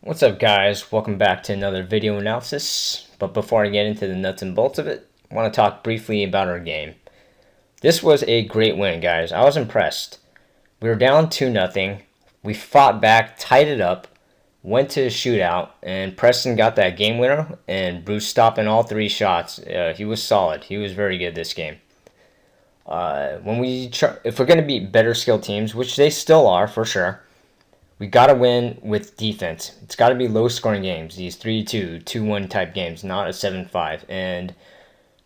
What's up, guys? Welcome back to another video analysis. But before I get into the nuts and bolts of it, I want to talk briefly about our game. This was a great win, guys. I was impressed. We were down 2-0. We fought back, tied it up, went to a shootout, and Preston got that game winner, and Bruce stopping all three shots. He was solid. He was very good this game. If we're going to beat better skill teams, which they still are for sure, we got to win with defense. It's got to be low-scoring games, these 3-2, 2-1 type games, not a 7-5. And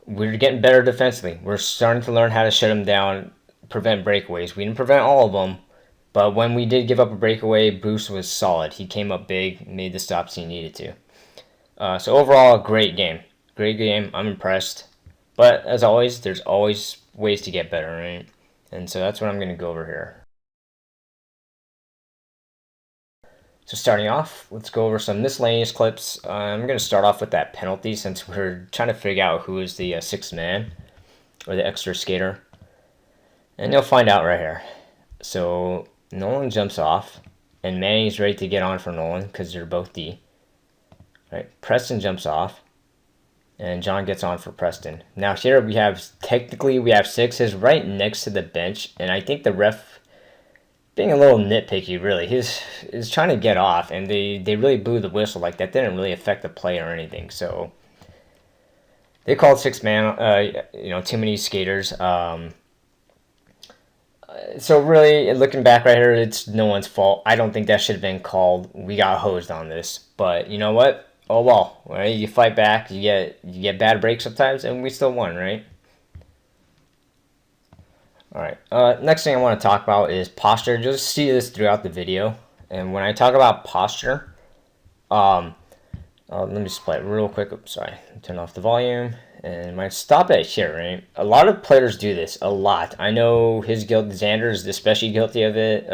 we're getting better defensively. We're starting to learn how to shut them down, prevent breakaways. We didn't prevent all of them, but when we did give up a breakaway, Bruce was solid. He came up big, made the stops he needed to. So overall, great game. Great game. I'm impressed. But as always, there's always ways to get better, right? And so that's what I'm going to go over here. So starting off, let's go over some miscellaneous clips. I'm going to start off with that penalty since we're trying to figure out who is the sixth man or the extra skater. And you'll find out right here. So Nolan jumps off and Manny's ready to get on for Nolan because they're both D. Right? Preston jumps off and John gets on for Preston. Now here we have sixes right next to the bench, and I think the ref being a little nitpicky, really. He's trying to get off, and they really blew the whistle. Like, that didn't really affect the play or anything. So they called six man, too many skaters. So really, looking back right here, it's no one's fault. I don't think that should have been called. We got hosed on this, but you know what? Oh well, right? You fight back. You get bad breaks sometimes, and we still won, right? Alright, next thing I want to talk about is posture. Just see this throughout the video. And when I talk about posture, let me just play it real quick. Oops, sorry. Turn off the volume. And might stop it here, right? A lot of players do this, a lot. I know Xander is especially guilty of it.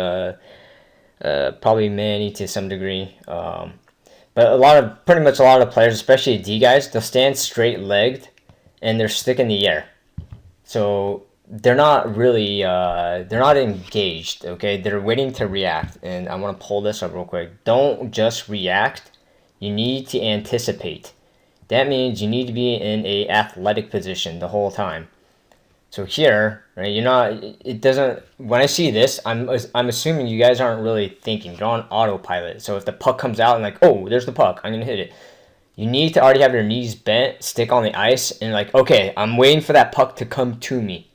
Probably Manny to some degree. But pretty much a lot of players, especially D guys, they'll stand straight-legged and they're stick in the air. So they're not really they're not engaged, okay? They're waiting to react. And I want to pull this up real quick. Don't just react. You need to anticipate. That means you need to be in a athletic position the whole time. So here, right, when I see this, I'm assuming you guys aren't really thinking. You're on autopilot. So if the puck comes out and like, oh, there's the puck, I'm going to hit it. You need to already have your knees bent, stick on the ice, and like, okay, I'm waiting for that puck to come to me.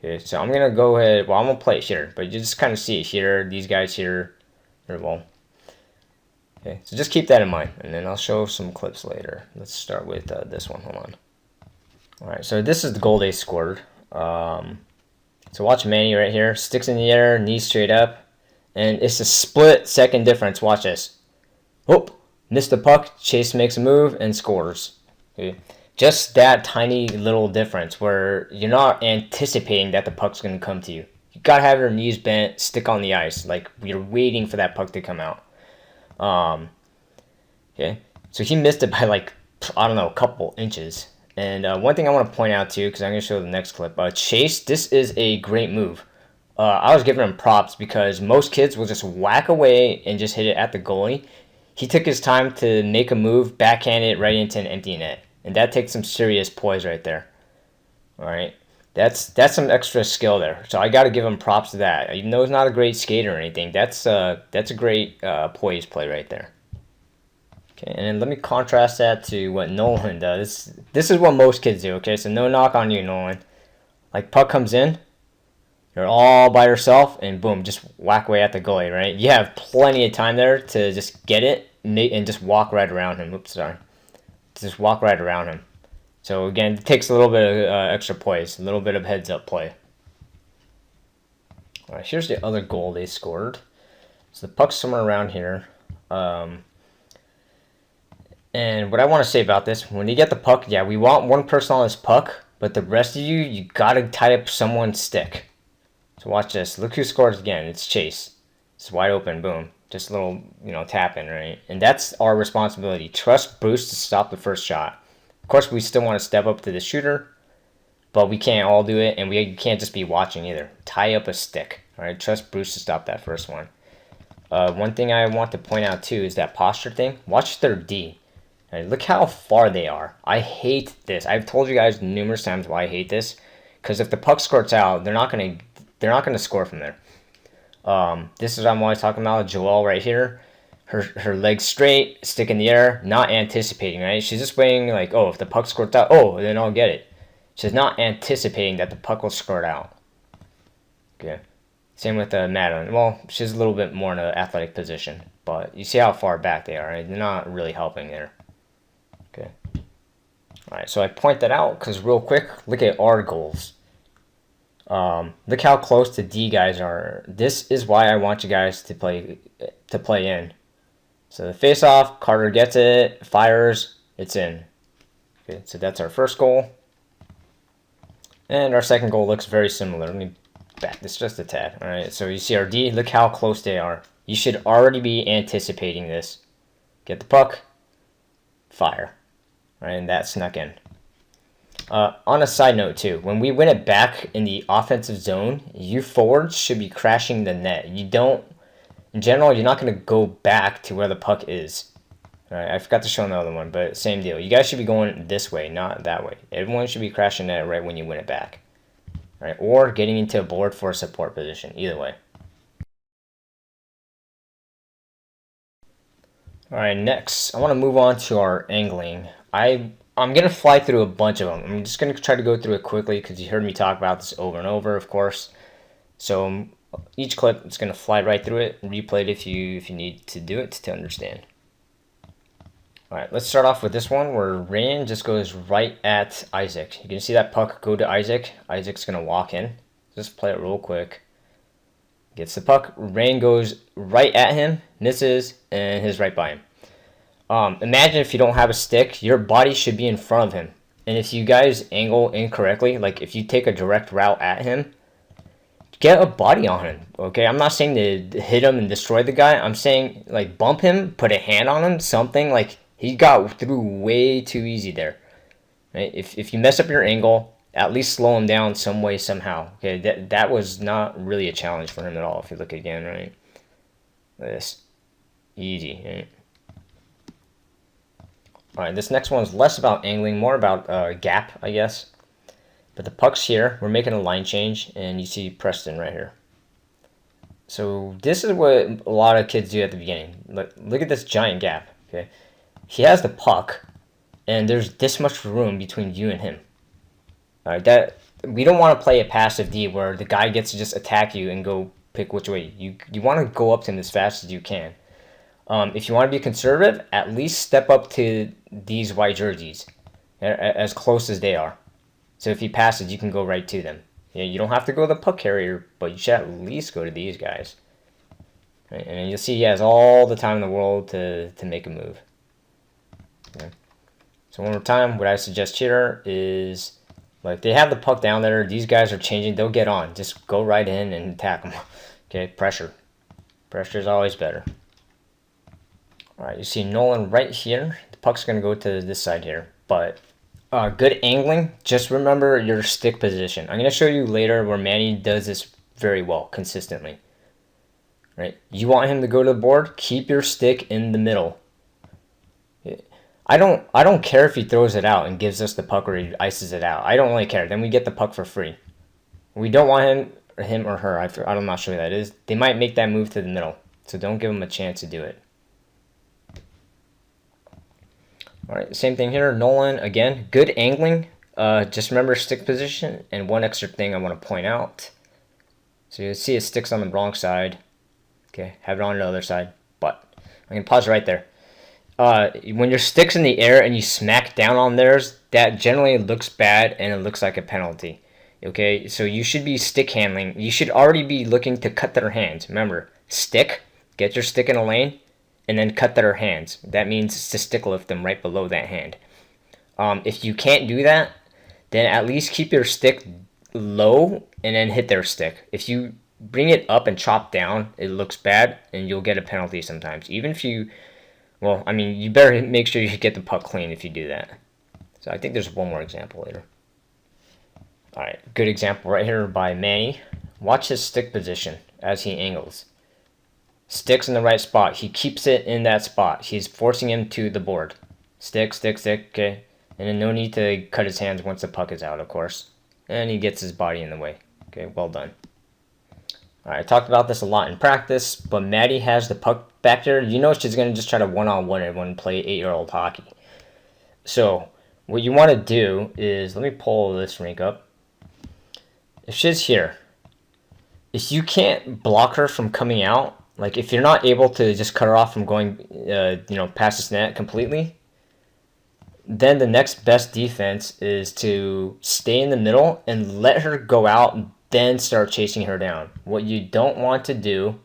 Okay, so I'm going to go ahead. Well, I'm going to play it here, but you just kind of see it here. These guys here. Well. Okay, so just keep that in mind, and then I'll show some clips later. Let's start with this one. Hold on. All right, so this is the goal they scored. So watch Manny right here. Sticks in the air, knees straight up, and it's a split second difference. Watch this. Oh, missed the puck. Chase makes a move and scores. Okay. Just that tiny little difference where you're not anticipating that the puck's going to come to you. You got to have your knees bent, stick on the ice. Like, you're waiting for that puck to come out. Okay, so he missed it by like, I don't know, a couple inches. And one thing I want to point out too, because I'm going to show the next clip. Chase, this is a great move. I was giving him props because most kids will just whack away and just hit it at the goalie. He took his time to make a move, backhand it right into an empty net. And that takes some serious poise right there. All right, that's some extra skill there. So I got to give him props to that. Even though he's not a great skater or anything, that's a great poise play right there. Okay, and then let me contrast that to what Nolan does. This is what most kids do, okay? So no knock on you, Nolan. Like, puck comes in, you're all by yourself, and boom, just whack away at the goalie, right? You have plenty of time there to just get it and just walk right around him. Oops, sorry. Just walk right around him. So again, it takes a little bit of extra poise, a little bit of heads-up play. All right, here's the other goal they scored. So the puck's somewhere around here. And what I want to say about this, when you get the puck, yeah, we want one person on this puck, but the rest of you got to tie up someone's stick. So watch this. Look who scores again. It's Chase. It's wide open. Boom. Just a little, tap in, right? And that's our responsibility. Trust Bruce to stop the first shot. Of course, we still want to step up to the shooter, but we can't all do it, and we can't just be watching either. Tie up a stick. All right? Trust Bruce to stop that first one. One thing I want to point out too is that posture thing. Watch their D. Right, look how far they are. I hate this. I've told you guys numerous times why I hate this. Because if the puck squirts out, they're not gonna score from there. This is what I'm always talking about. Joelle right here, her legs straight, stick in the air, not anticipating. Right, she's just waiting like, oh, if the puck squirts out, oh, then I'll get it. She's not anticipating that the puck will squirt out. Okay. Same with Madeline. Well, she's a little bit more in an athletic position, but you see how far back they are. Right? They're not really helping there. Okay. All right. So I point that out because real quick, look at our goals. Look how close the D guys are. This is why I want you guys to play in. So the face off, Carter gets it, fires, it's in. Okay. So that's our first goal. And our second goal looks very similar. Let me back this just a tad. All right, so you see our D, look how close they are. You should already be anticipating this. Get the puck, fire. All right, and that snuck in. On a side note too, when we win it back in the offensive zone, you forwards should be crashing the net. You don't, in general, you're not going to go back to where the puck is. All right, I forgot to show another one, but same deal. You guys should be going this way, not that way. Everyone should be crashing net right when you win it back. All right, or getting into a board for a support position, either way. All right, next, I want to move on to our angling. I'm going to fly through a bunch of them. I'm just going to try to go through it quickly because you heard me talk about this over and over, of course. So each clip, it's going to fly right through it. Replay it if you need to do it to understand. All right, let's start off with this one where Ryan just goes right at Isaac. You can see that puck go to Isaac. Isaac's going to walk in. Just play it real quick. Gets the puck. Ryan goes right at him, misses, and he's right by him. Imagine if you don't have a stick, your body should be in front of him. And if you guys angle incorrectly, like if you take a direct route at him, get a body on him, okay? I'm not saying to hit him and destroy the guy. I'm saying, like, bump him, put a hand on him, something. Like, he got through way too easy there. Right? If you mess up your angle, at least slow him down some way, somehow. Okay, that was not really a challenge for him at all, if you look again, right? This. Easy, right? Alright, this next one is less about angling, more about gap, I guess. But the puck's here. We're making a line change, and you see Preston right here. So this is what a lot of kids do at the beginning. Look at this giant gap, okay? He has the puck, and there's this much room between you and him. That we don't want to play a passive D where the guy gets to just attack you and go pick which way. You want to go up to him as fast as you can. If you want to be conservative, at least step up to these white jerseys as close as they are. So if he passes, you can go right to them. You don't have to go to the puck carrier, but you should at least go to these guys. Right? And you'll see he has all the time in the world to make a move. Okay. So one more time, what I suggest here is, like, they have the puck down there. These guys are changing. They'll get on. Just go right in and attack them. Okay, pressure. Pressure is always better. All right, you see Nolan right here. The puck's going to go to this side here. But good angling, just remember your stick position. I'm going to show you later where Manny does this very well, consistently. Right? You want him to go to the board, keep your stick in the middle. I don't care if he throws it out and gives us the puck or he ices it out. I don't really care. Then we get the puck for free. We don't want him or her. I'm not sure who that is. They might make that move to the middle. So don't give them a chance to do it. All right, same thing here. Nolan, again, good angling. Just remember stick position. And one extra thing I want to point out. So you see his stick's on the wrong side. Okay, have it on the other side. But I'm going to pause right there. When your stick's in the air and you smack down on theirs, that generally looks bad and it looks like a penalty. Okay, so you should be stick handling. You should already be looking to cut their hands. Remember, stick, get your stick in a lane, and then cut their hands. That means to stick lift them right below that hand. If you can't do that, then at least keep your stick low and then hit their stick. If you bring it up and chop down, it looks bad and you'll get a penalty sometimes. Even if you... Well, I mean, you better make sure you get the puck clean if you do that. So I think there's one more example later. All right, good example right here by Manny. Watch his stick position as he angles. Stick's in the right spot. He keeps it in that spot. He's forcing him to the board. Stick, stick, stick, okay. And then no need to cut his hands once the puck is out, of course. And he gets his body in the way. Okay, well done. Alright, I talked about this a lot in practice, but Maddie has the puck back there. You know she's going to just try to one-on-one everyone and play 8-year-old hockey. So, what you want to do is, let me pull this rink up. If she's here, if you can't block her from coming out, like if you're not able to just cut her off from going, past this net completely, then the next best defense is to stay in the middle and let her go out and then start chasing her down. What you don't want to do,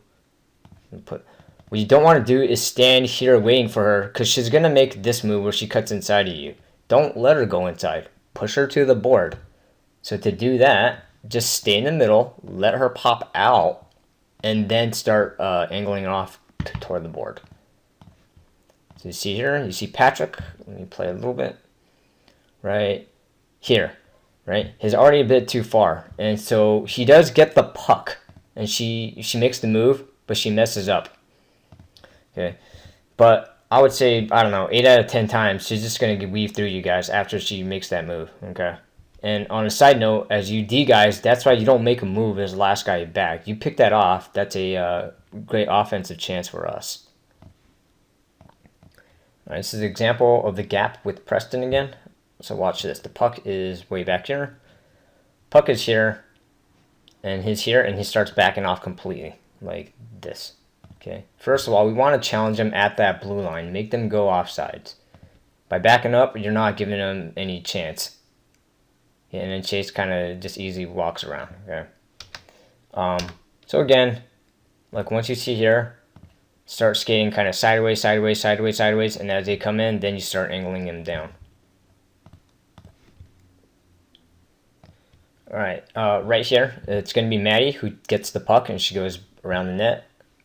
is stand here waiting for her, because she's going to make this move where she cuts inside of you. Don't let her go inside. Push her to the board. So to do that, just stay in the middle, let her pop out, and then start angling off toward the board. So you see here, you see Patrick. Let me play a little bit. Right here, right? He's already a bit too far. And so he does get the puck, and she makes the move, but she messes up. Okay, but I would say, I don't know, 8 out of 10 times, she's just going to weave through you guys after she makes that move, okay? And on a side note, as you D guys, that's why you don't make a move as the last guy back. You pick that off, that's a great offensive chance for us. All right, this is an example of the gap with Preston again. So watch this. The puck is way back here. Puck is here, and he's here, and he starts backing off completely, like this. Okay. First of all, we want to challenge them at that blue line. Make them go offsides. By backing up, you're not giving them any chance. Yeah, and then Chase kind of just easily walks around. Okay. So again, like once you see here, start skating kind of sideways, sideways, sideways, sideways, and as they come in, then you start angling them down. All right, right here, it's going to be Maddie who gets the puck, and she goes around the net.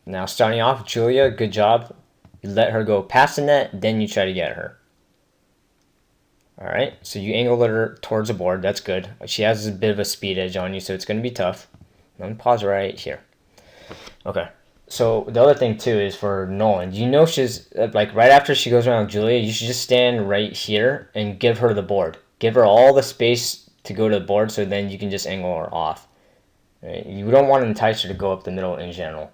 Now, starting off, Julia, good job. You let her go past the net, then you try to get her. All right, so you angle her towards the board. That's good. She has a bit of a speed edge on you, so it's going to be tough. Let me pause right here. Okay, so the other thing, too, is for Nolan. You know she's, like, right after she goes around Julia, you should just stand right here and give her the board. Give her all the space to go to the board, so then you can just angle her off. Right? You don't want to entice her to go up the middle in general.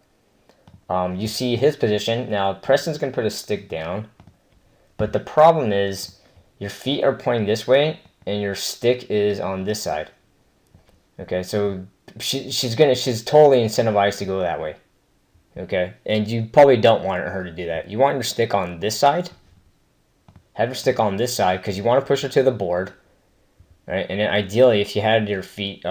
You see his position. Now, Preston's going to put a stick down. But the problem is your feet are pointing this way and your stick is on this side. Okay, so she's totally incentivized to go that way. Okay, and you probably don't want her to do that. You want your stick on this side. Have your stick on this side because you want to push her to the board. Right, and then ideally if you had your feet...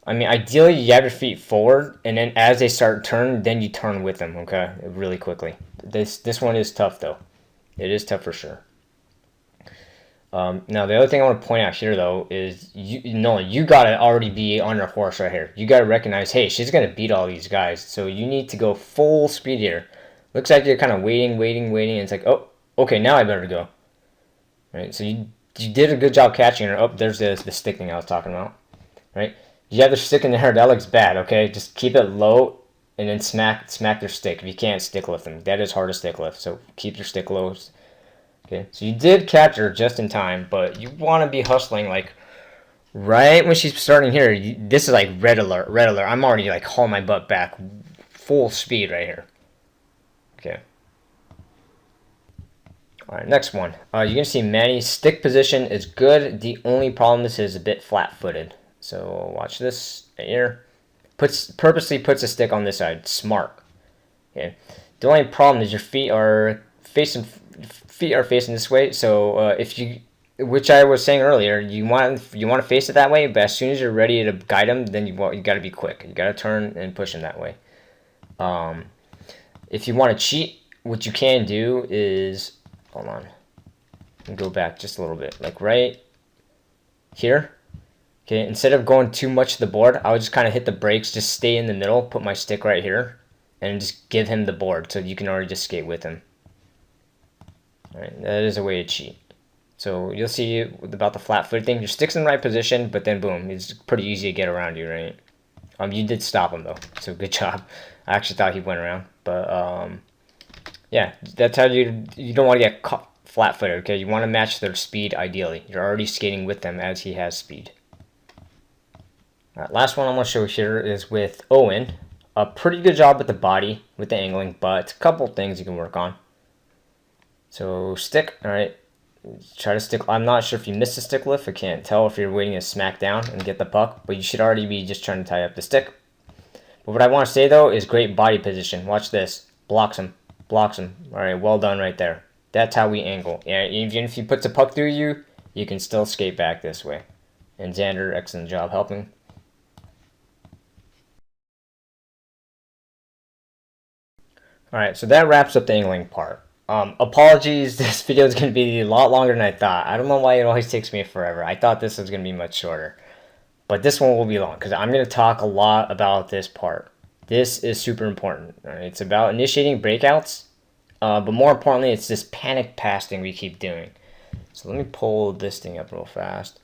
ideally you have your feet forward, and then as they start turning, then you turn with them, okay, really quickly. This one is tough, though. It is tough for sure. Now, the other thing I want to point out here, though, is you got to already be on your horse right here. You got to recognize, hey, she's going to beat all these guys, so you need to go full speed here. Looks like you're kind of waiting, and it's like, oh, okay, now I better go. All right, so you did a good job catching her. Oh, there's the stick thing I was talking about, right? You have the stick in there, that looks bad, okay? Just keep it low and then smack their stick. If you can't stick lift them, that is hard to stick lift, so keep your stick low. Okay, so you did catch her just in time, but you want to be hustling like right when she's starting here. This is like red alert. I'm already like hauling my butt back full speed right here. Okay. All right, next one. You're going to see Manny's stick position is good. The only problem is he's a bit flat-footed. So watch this right here. Purposely puts a stick on this side. Smart. Okay. The only problem is your feet are facing this way. So which I was saying earlier, you want to face it that way. But as soon as you're ready to guide them, then you got to be quick. You got to turn and push them that way. If you want to cheat, what you can do is, hold on, and go back just a little bit, like right here. Okay, instead of going too much to the board, I would just kind of hit the brakes, just stay in the middle, put my stick right here, and just give him the board so you can already just skate with him. All right, that is a way to cheat. So you'll see about the flat-footed thing. Your stick's in the right position, but then boom, it's pretty easy to get around you, right? You did stop him though, so good job. I actually thought he went around, but yeah, that's how you don't want to get caught flat-footed. Okay, you want to match their speed ideally. You're already skating with them as he has speed. All right, last one I'm going to show here is with Owen. A pretty good job with the body, with the angling, but a couple things you can work on. So stick, all right. Try to stick. I'm not sure if you missed the stick lift. I can't tell if you're waiting to smack down and get the puck, but you should already be just trying to tie up the stick. But what I want to say though is great body position. Watch this. Blocks him. Blocks him. All right, well done right there. That's how we angle. Yeah, even if he puts a puck through you, you can still skate back this way. And Xander, excellent job helping. All right, so that wraps up the angling part. Apologies, this video is going to be a lot longer than I thought. I don't know why it always takes me forever. I thought this was going to be much shorter. But this one will be long because I'm going to talk a lot about this part. This is super important. Right? It's about initiating breakouts, but more importantly, it's this panic passing we keep doing. So let me pull this thing up real fast.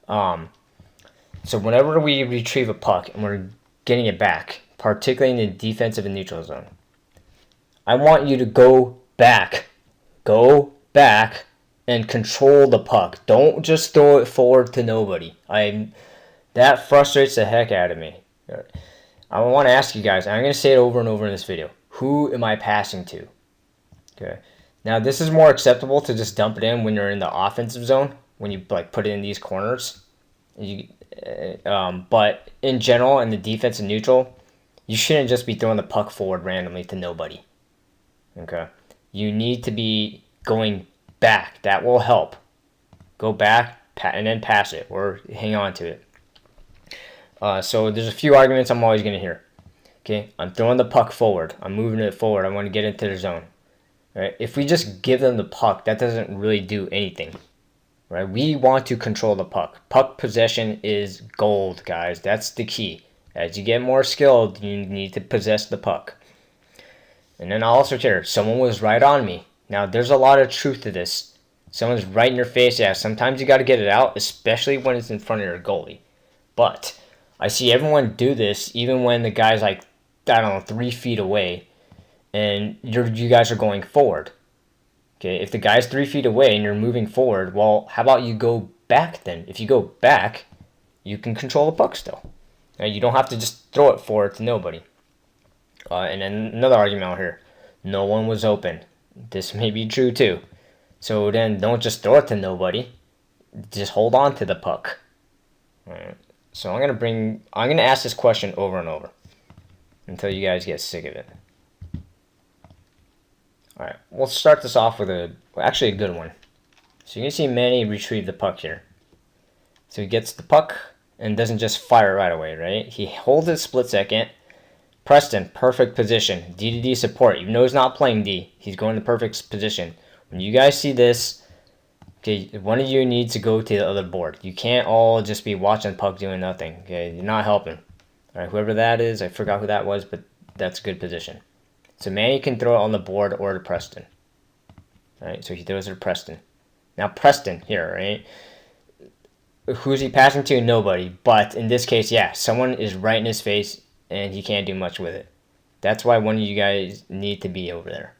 So whenever we retrieve a puck and we're getting it back, particularly in the defensive and neutral zone, I want you to go back. Go back and control the puck. Don't just throw it forward to nobody. That frustrates the heck out of me. I want to ask you guys, I'm going to say it over and over in this video. Who am I passing to? Okay. Now, this is more acceptable to just dump it in when you're in the offensive zone, when you like put it in these corners. But in general, in the defense and neutral, you shouldn't just be throwing the puck forward randomly to nobody. Okay. You need to be going back. That will help. Go back and then pass it or hang on to it. So there's a few arguments I'm always going to hear. Okay, I'm throwing the puck forward. I'm moving it forward. I want to get into the zone. Right? If we just give them the puck, that doesn't really do anything. Right? We want to control the puck. Puck possession is gold, guys. That's the key. As you get more skilled, you need to possess the puck. And then I'll also share, someone was right on me. Now, there's a lot of truth to this. Someone's right in your face. Yeah, sometimes you got to get it out, especially when it's in front of your goalie. But I see everyone do this, even when the guy's like, I don't know, 3 feet away, and you guys are going forward. Okay, if the guy's 3 feet away and you're moving forward, well, how about you go back then? If you go back, you can control the puck still. Now, you don't have to just throw it forward to nobody. And then another argument out here. No one was open. This may be true too. So then don't just throw it to nobody. Just hold on to the puck. Alright. So I'm gonna ask this question over and over until you guys get sick of it. Alright, we'll start this off with actually a good one. So you can see Manny retrieve the puck here. So he gets the puck and doesn't just fire it right away, right? He holds it a split second. Preston, perfect position. D-to-D support. Even though he's not playing D, he's going to perfect position. When you guys see this, okay, one of you needs to go to the other board. You can't all just be watching the puck doing nothing. Okay, you're not helping. All right, whoever that is, I forgot who that was, but that's a good position. So Manny can throw it on the board or to Preston. All right, so he throws it to Preston. Now Preston here, right? Who's he passing to? Nobody. But in this case, yeah, someone is right in his face, and he can't do much with it. That's why one of you guys need to be over there.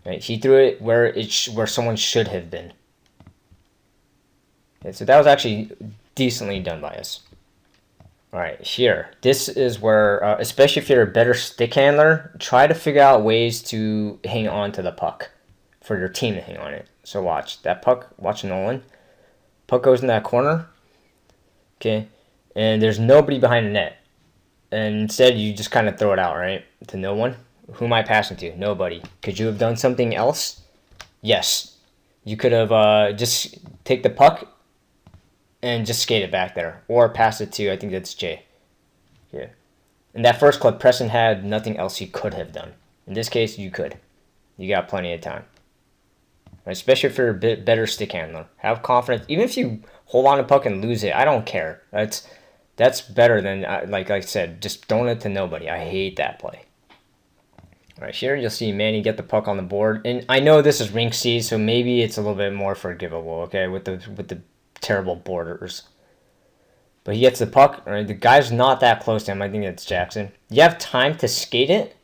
Right? He threw it where someone should have been. Okay, so that was actually decently done by us. All right, here. This is where, especially if you're a better stick handler, try to figure out ways to hang on to the puck for your team to hang on it. So watch that puck. Watch Nolan. Puck goes in that corner. Okay, and there's nobody behind the net. And instead, you just kind of throw it out, right? To no one. Who am I passing to? Nobody. Could you have done something else? Yes. You could have just take the puck and just skate it back there. Or pass it to, I think that's Jay. Yeah. In that first clip, Preston had nothing else he could have done. In this case, you could. You got plenty of time. Especially if you're a bit better stick handler. Have confidence. Even if you hold on to puck and lose it, I don't care. That's better than, like I said, just throwing it to nobody. I hate that play. All right, here you'll see Manny get the puck on the board. And I know this is rink C, so maybe it's a little bit more forgivable, okay, with the terrible borders. But he gets the puck, right? The guy's not that close to him. I think it's Jackson. You have time to skate it.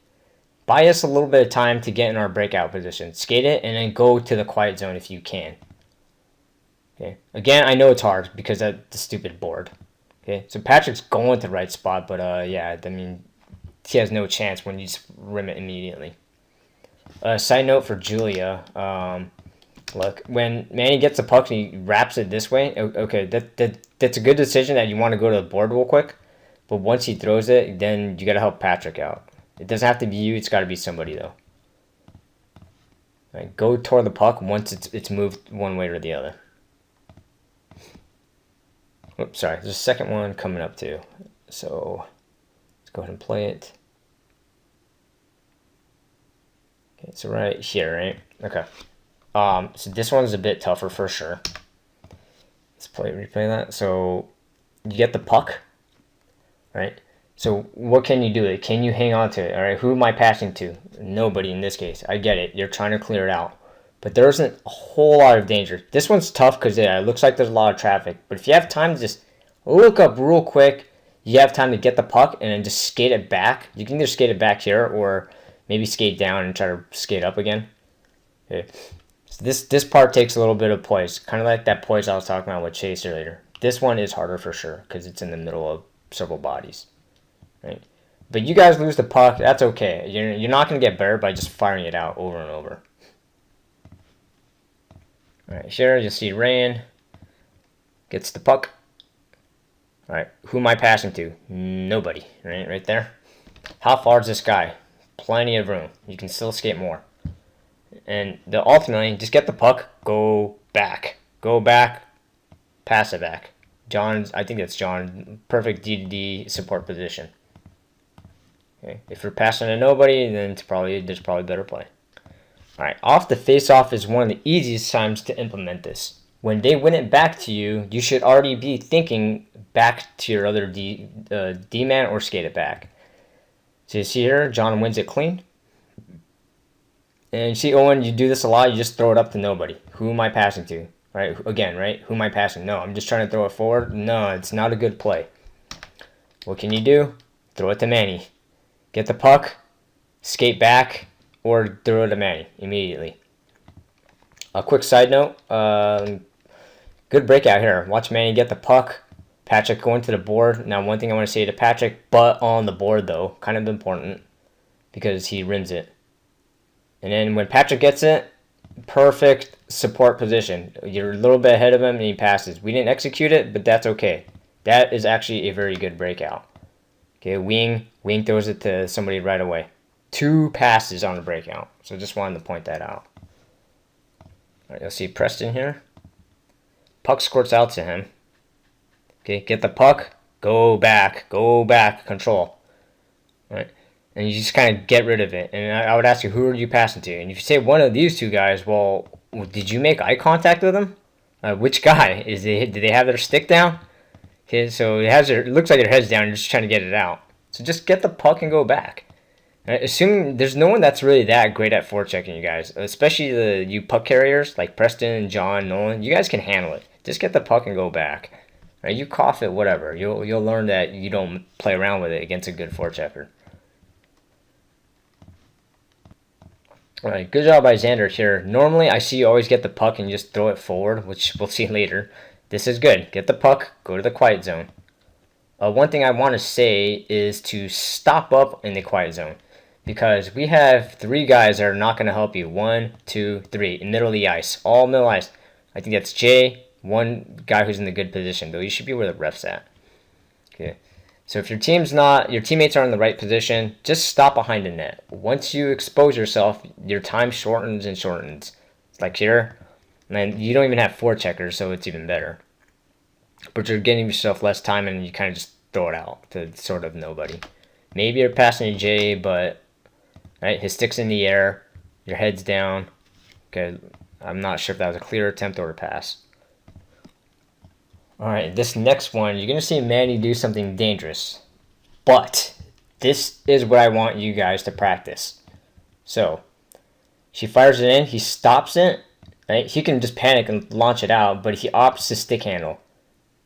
Buy us a little bit of time to get in our breakout position. Skate it and then go to the quiet zone if you can. Okay. Again, I know it's hard because of the stupid board. Okay. So Patrick's going to the right spot, but yeah, I mean, he has no chance when you just rim it immediately. Side note for Julia. Look, when Manny gets the puck and he wraps it this way, okay, that's a good decision that you want to go to the board real quick. But once he throws it, then you got to help Patrick out. It doesn't have to be you. It's got to be somebody, though. Right, go toward the puck once it's moved one way or the other. Oops, sorry. There's a second one coming up, too. So let's go ahead and play it. Okay, so right here, right? Okay. So this one's a bit tougher for sure. Let's replay that. So you get the puck, right? So what can you do? Can you hang on to it? All right. Who am I passing to? Nobody in this case. I get it. You're trying to clear it out, but there isn't a whole lot of danger. This one's tough because yeah, it looks like there's a lot of traffic. But if you have time to just look up real quick, you have time to get the puck and then just skate it back. You can either skate it back here or maybe skate down and try to skate up again. Okay. So this part takes a little bit of poise, kind of like that poise I was talking about with Chase earlier. This one is harder for sure because it's in the middle of several bodies, right? But you guys lose the puck, that's okay. You're not going to get better by just firing it out over and over. All right, here you'll see Ryan gets the puck. All right, who am I passing to? Nobody, right there. How far is this guy? Plenty of room. You can still skate more. And ultimately, just get the puck, go back, pass it back. I think that's John, perfect D-to-D support position. Okay, if you're passing to nobody, then there's probably better play. All right, off the face-off is one of the easiest times to implement this. When they win it back to you, you should already be thinking back to your other D-man or skate it back. So you see here, John wins it clean. And you see, Owen, you do this a lot. You just throw it up to nobody. Who am I passing to? Right? Again, right? Who am I passing? No, I'm just trying to throw it forward. No, it's not a good play. What can you do? Throw it to Manny. Get the puck, skate back, or throw it to Manny immediately. A quick side note. Good breakout here. Watch Manny get the puck. Patrick going to the board. Now, one thing I want to say to Patrick, but on the board, though. Kind of important because he rims it. And then when Patrick gets it, perfect support position. You're a little bit ahead of him and he passes. We didn't execute it, but that's okay. That is actually a very good breakout. Okay, Wing throws it to somebody right away. 2 passes on the breakout. So just wanted to point that out. All right, you'll see Preston here. Puck squirts out to him. Okay, get the puck, go back, control. All right. And you just kind of get rid of it. And I would ask you, who are you passing to? And if you say one of these two guys, well, did you make eye contact with them? Which guy? Did they have their stick down? Okay, so it looks like their head's down. You're just trying to get it out. So just get the puck and go back. Assuming there's no one that's really that great at forechecking, you guys. Especially you puck carriers like Preston, John, Nolan. You guys can handle it. Just get the puck and go back. Right, you cough it, whatever. You'll learn that you don't play around with it against a good forechecker. All right, good job by Xander here. Normally, I see you always get the puck and you just throw it forward, which we'll see later. This is good. Get the puck, go to the quiet zone. One thing I want to say is to stop up in the quiet zone because we have 3 guys that are not going to help you. 1, 2, 3, in middle of the ice, all middle ice. I think that's Jay, one guy who's in the good position, though. You should be where the ref's at. Okay. So if your teammates are in the right position, just stop behind the net. Once you expose yourself, your time shortens and shortens. Like here, and you don't even have forecheckers, so it's even better. But you're getting yourself less time, and you kind of just throw it out to sort of nobody. Maybe you're passing to Jay, but right, his stick's in the air, your head's down. Okay, I'm not sure if that was a clear attempt or a pass. All right, this next one, you're going to see Manny do something dangerous. But this is what I want you guys to practice. So, she fires it in, he stops it. Right? He can just panic and launch it out, but he opts to stick handle.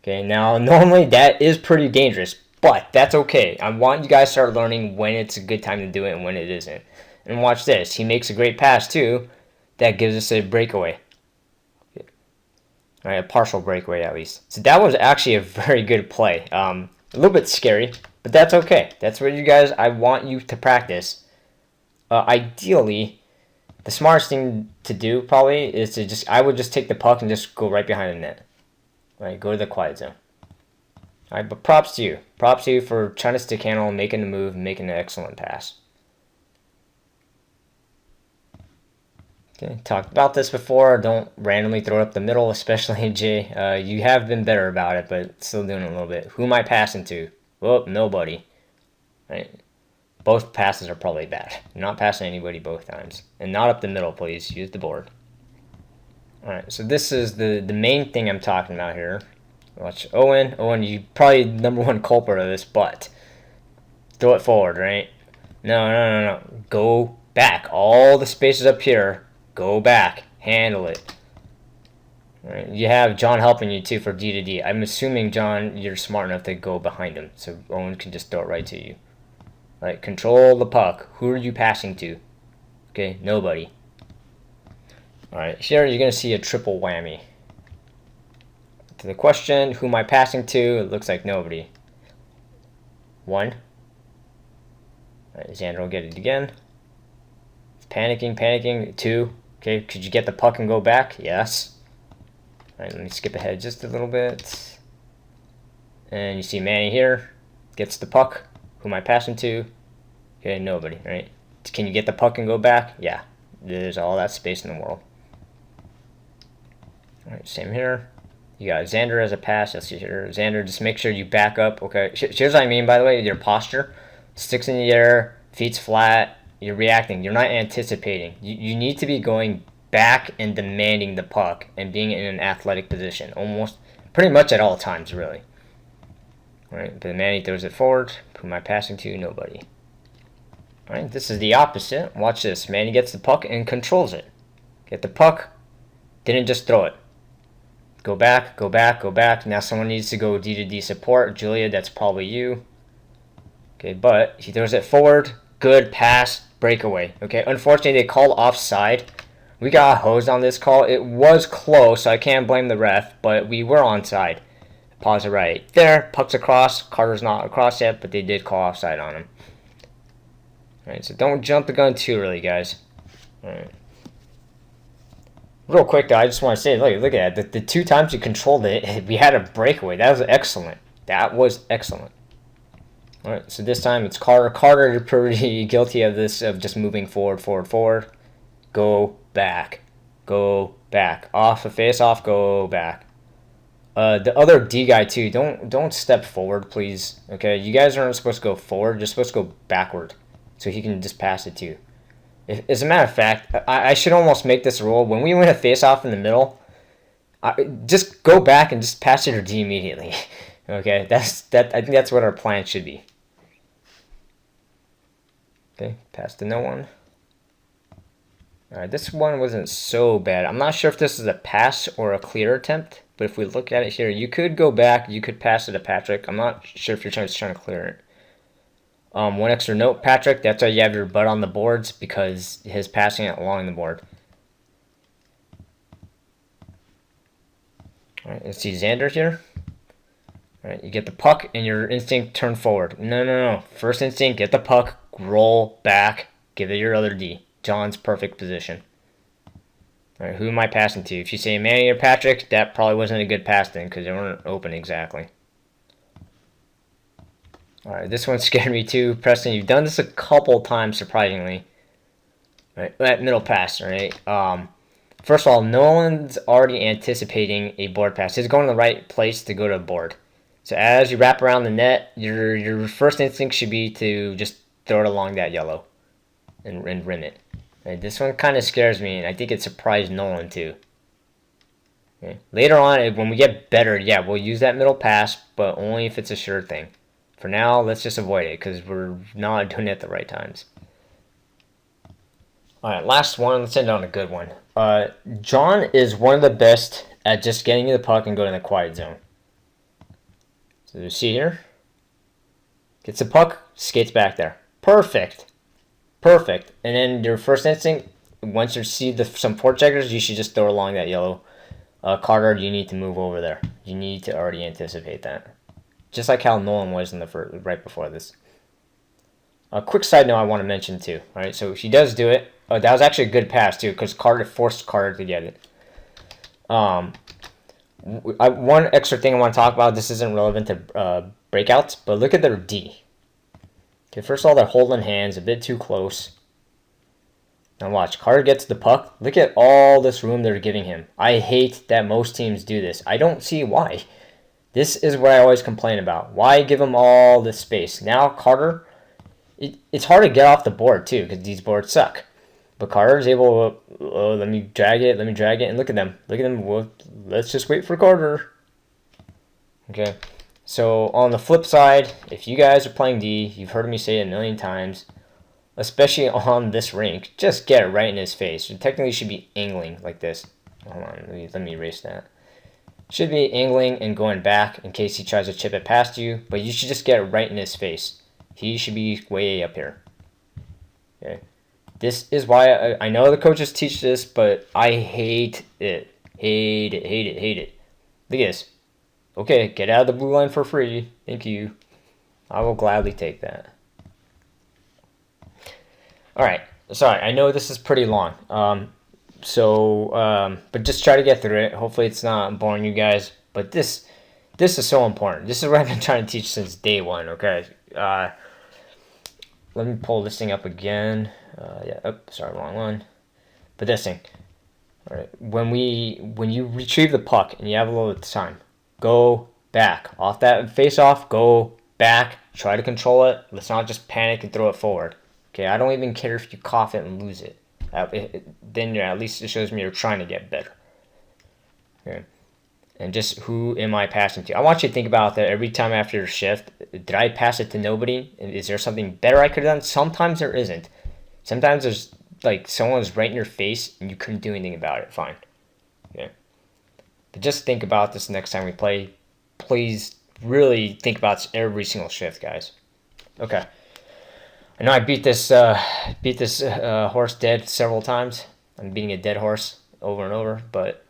Okay, now normally that is pretty dangerous, but that's okay. I want you guys to start learning when it's a good time to do it and when it isn't. And watch this. He makes a great pass too. That gives us a breakaway. All right, a partial breakaway at least. So that was actually a very good play. A little bit scary, but that's okay. That's what you guys, I want you to practice. Ideally, the smartest thing to do probably is to I would just take the puck and just go right behind the net. Right, go to the quiet zone. All right, but props to you. Props to you for trying to stick handle, making the move, and making an excellent pass. Okay, talked about this before. Don't randomly throw it up the middle, especially Jay. You have been better about it, but still doing it a little bit. Who am I passing to? Well, nobody. Right. Both passes are probably bad. You're not passing anybody both times. And not up the middle, please. Use the board. Alright, so this is the main thing I'm talking about here. Watch Owen. Owen, you probably number one culprit of this, but throw it forward, right? No. Go back. All the spaces up here. Go back. Handle it. Right. You have John helping you too for D to D. I'm assuming, John, you're smart enough to go behind him, so Owen can just throw it right to you. Right, control the puck. Who are you passing to? Okay, nobody. Alright, here you're going to see a triple whammy. To the question, who am I passing to? It looks like nobody. 1. Alright, Xander will get it again. It's panicking. 2. Okay, could you get the puck and go back? Yes. Alright, let me skip ahead just a little bit. And you see Manny here. Gets the puck. Who am I passing to? Okay, nobody, right? Can you get the puck and go back? Yeah. There's all that space in the world. Alright, same here. You got Xander as a pass. You'll see here. Xander, just make sure you back up. Okay, here's what I mean, by the way, your posture. Sticks in the air, feet's flat. You're reacting. You're not anticipating. You need to be going back and demanding the puck and being in an athletic position. Almost, pretty much at all times, really. Alright, but Manny throws it forward. Who am I passing to? Nobody. Alright, this is the opposite. Watch this. Manny gets the puck and controls it. Get the puck. Didn't just throw it. Go back. Now someone needs to go D to D support. Julia, that's probably you. Okay, but he throws it forward. Good pass. Breakaway. Okay, unfortunately they called offside. We got hosed on this call. It was close, so I can't blame the ref, but we were onside. Pause it right there. Puck's across. Carter's not across yet, but they did call offside on him. Alright, so don't jump the gun too early, guys. Alright. Real quick, though, I just want to say, look at that. The 2 times you controlled it, we had a breakaway. That was excellent. Alright, so this time it's Carter. Carter is pretty guilty of this, of just moving forward. Go back. Off a face-off, go back. The other D guy, too, don't step forward, please. Okay, you guys aren't supposed to go forward. You're supposed to go backward, so he can just pass it to you. As a matter of fact, I should almost make this a rule. When we win a face-off in the middle, just go back and just pass it to D immediately. Okay, I think that's what our plan should be. Okay, pass to no one. Alright, this one wasn't so bad. I'm not sure if this is a pass or a clear attempt, but if we look at it here, you could go back, you could pass it to Patrick. I'm not sure if you're trying to clear it. One extra note, Patrick, that's why you have your butt on the boards, because his passing it along the board. Alright, let's see Xander here. Alright, you get the puck and your instinct turn forward. No. First instinct, get the puck, roll back, give it your other D. John's perfect position. Alright, who am I passing to? If you say Manny or Patrick, that probably wasn't a good pass then, because they weren't open exactly. Alright, this one scared me too. Preston, you've done this a couple times, surprisingly. Right, that middle pass, right? First of all, no one's already anticipating a board pass. He's going to the right place to go to a board. So as you wrap around the net, your first instinct should be to just throw it along that yellow and rim it. Right, this one kind of scares me, and I think it surprised Nolan too. Okay. Later on, when we get better, yeah, we'll use that middle pass, but only if it's a sure thing. For now, let's just avoid it, because we're not doing it at the right times. Alright, last one. Let's end on a good one. John is one of the best at just getting you the puck and going to the quiet zone. So you see here, gets the puck, skates back there. Perfect. Perfect. And then your first instinct, once you see some port checkers, you should just throw along that yellow card. You need to move over there. You need to already anticipate that. Just like how Nolan was in the right before this. A quick side note I want to mention too. All right, so he does do it. That was actually a good pass too, because Carter forced Carter to get it. One extra thing I want to talk about. This isn't relevant to breakouts, but look at their D. Okay, first of all, they're holding hands a bit too close. Now watch, Carter gets the puck. Look at all this room they're giving him. I hate that most teams do this. I don't see why. This is what I always complain about. Why give him all this space? Now Carter, it's hard to get off the board too, because these boards suck. But Carter's able to, let me drag it, and look at them. Look at them. Well, let's just wait for Carter. Okay. So on the flip side, if you guys are playing D, you've heard me say it a million times, especially on this rink, just get it right in his face. You technically should be angling like this. Hold on, let me erase that. Should be angling and going back in case he tries to chip it past you, but you should just get it right in his face. He should be way up here. Okay. This is why I know the coaches teach this, but I hate it. Hate it, hate it, hate it. Look at this. Okay, get out of the blue line for free. Thank you. I will gladly take that. Alright, sorry, I know this is pretty long. But just try to get through it. Hopefully it's not boring you guys. But this is so important. This is what I've been trying to teach since day one, okay? Let me pull this thing up again. Sorry, wrong one. But this thing. All right. When you retrieve the puck and you have a little time, go back. Off that face off, go back. Try to control it. Let's not just panic and throw it forward. Okay, I don't even care if you cough it and lose it. Then at least it shows me you're trying to get better. Okay. And just who am I passing to? I want you to think about that every time after your shift. Did I pass it to nobody? Is there something better I could have done? Sometimes there isn't. Sometimes there's like someone's right in your face and you couldn't do anything about it. Fine. Okay. But just think about this next time we play. Please really think about this every single shift, guys. Okay. I know I beat this horse dead several times. I'm beating a dead horse over and over, but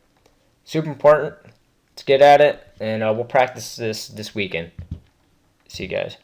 super important. Let's get at it, and we'll practice this weekend. See you guys.